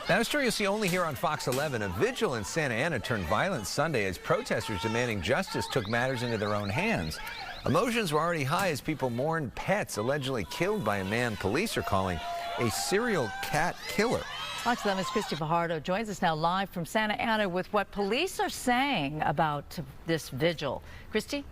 Now, a story you'll see only here on Fox 11. A vigil in Santa Ana turned violent Sunday as protesters demanding justice took matters into their own hands. Emotions were already high as people mourned pets allegedly killed by a man police are calling a serial cat killer. Fox 11's Christy Fajardo joins us now live from Santa Ana with what police are saying about this vigil. Christy?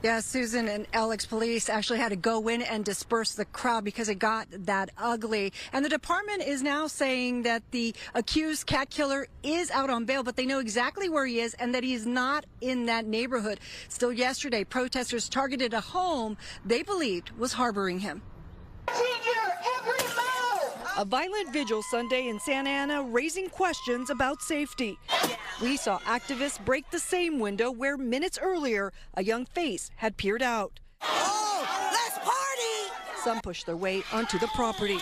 Yeah, Susan and Alex, police actually had to go in and disperse the crowd because it got that ugly. And the department is now saying that the accused cat killer is out on bail, but they know exactly where he is and that he's not in that neighborhood. Still yesterday, protesters targeted a home they believed was harboring him. A violent vigil Sunday in Santa Ana raising questions about safety. We saw activists break the same window where minutes earlier a young face had peered out. Oh, let's party! Some pushed their way onto the property.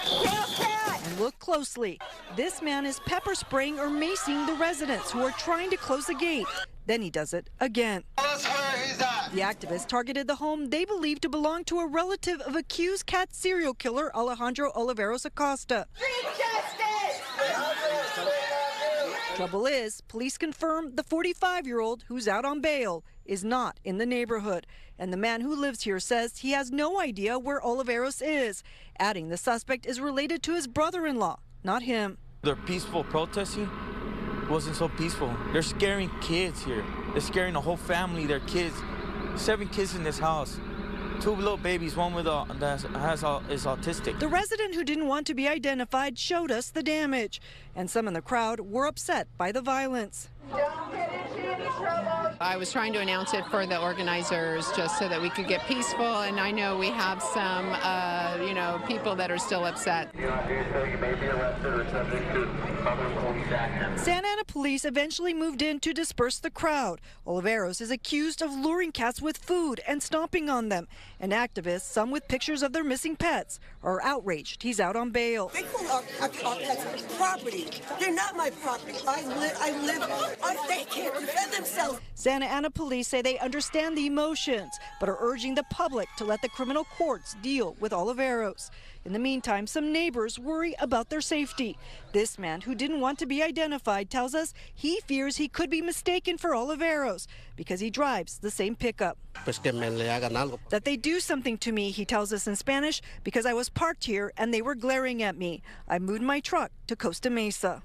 And look closely. This man is pepper spraying or macing the residents who are trying to close the gate. Then he does it again. The activists targeted the home they believe to belong to a relative of accused cat serial killer Alejandro Oliveros Acosta. Trouble is, police confirm the 45-year-old who's out on bail is not in the neighborhood. And the man who lives here says he has no idea where Oliveros is, adding the suspect is related to his brother-in-law, not him. They're peaceful protesting. It wasn't so peaceful. They're scaring kids here. They're scaring the whole family, their kids. 7 kids in this house. 2 little babies, one with is autistic. The resident who didn't want to be identified showed us the damage, and some in the crowd were upset by the violence. I was trying to announce it for the organizers just so that we could get peaceful, and I know we have some, people that are still upset. Santa Ana police eventually moved in to disperse the crowd. Oliveros is accused of luring cats with food and stomping on them. And activists, some with pictures of their missing pets, are outraged he's out on bail. They call our pets property. They're not my property. They can't defend themselves. Santa Ana police say they understand the emotions, but are urging the public to let the criminal courts deal with Oliveros. In the meantime, some neighbors worry about their safety. This man, who didn't want to be identified, tells us he fears he could be mistaken for Oliveros because he drives the same pickup. That they do something to me, he tells us in Spanish, because I was parked here and they were glaring at me. I moved my truck to Costa Mesa.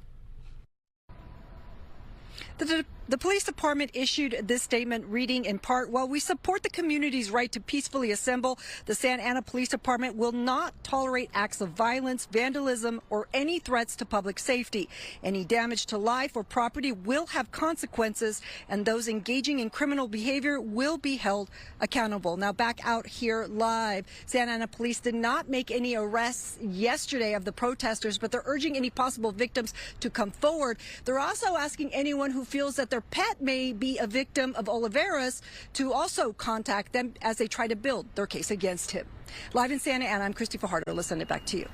The police department issued this statement reading in part, while we support the community's right to peacefully assemble, the Santa Ana Police Department will not tolerate acts of violence, vandalism, or any threats to public safety. Any damage to life or property will have consequences, and those engaging in criminal behavior will be held accountable. Now back out here live, Santa Ana Police did not make any arrests yesterday of the protesters, but they're urging any possible victims to come forward. They're also asking anyone who feels that their pet may be a victim of Oliveros to also contact them as they try to build their case against him. Live in Santa Ana, I'm Christy Fajardo. Let's send it back to you.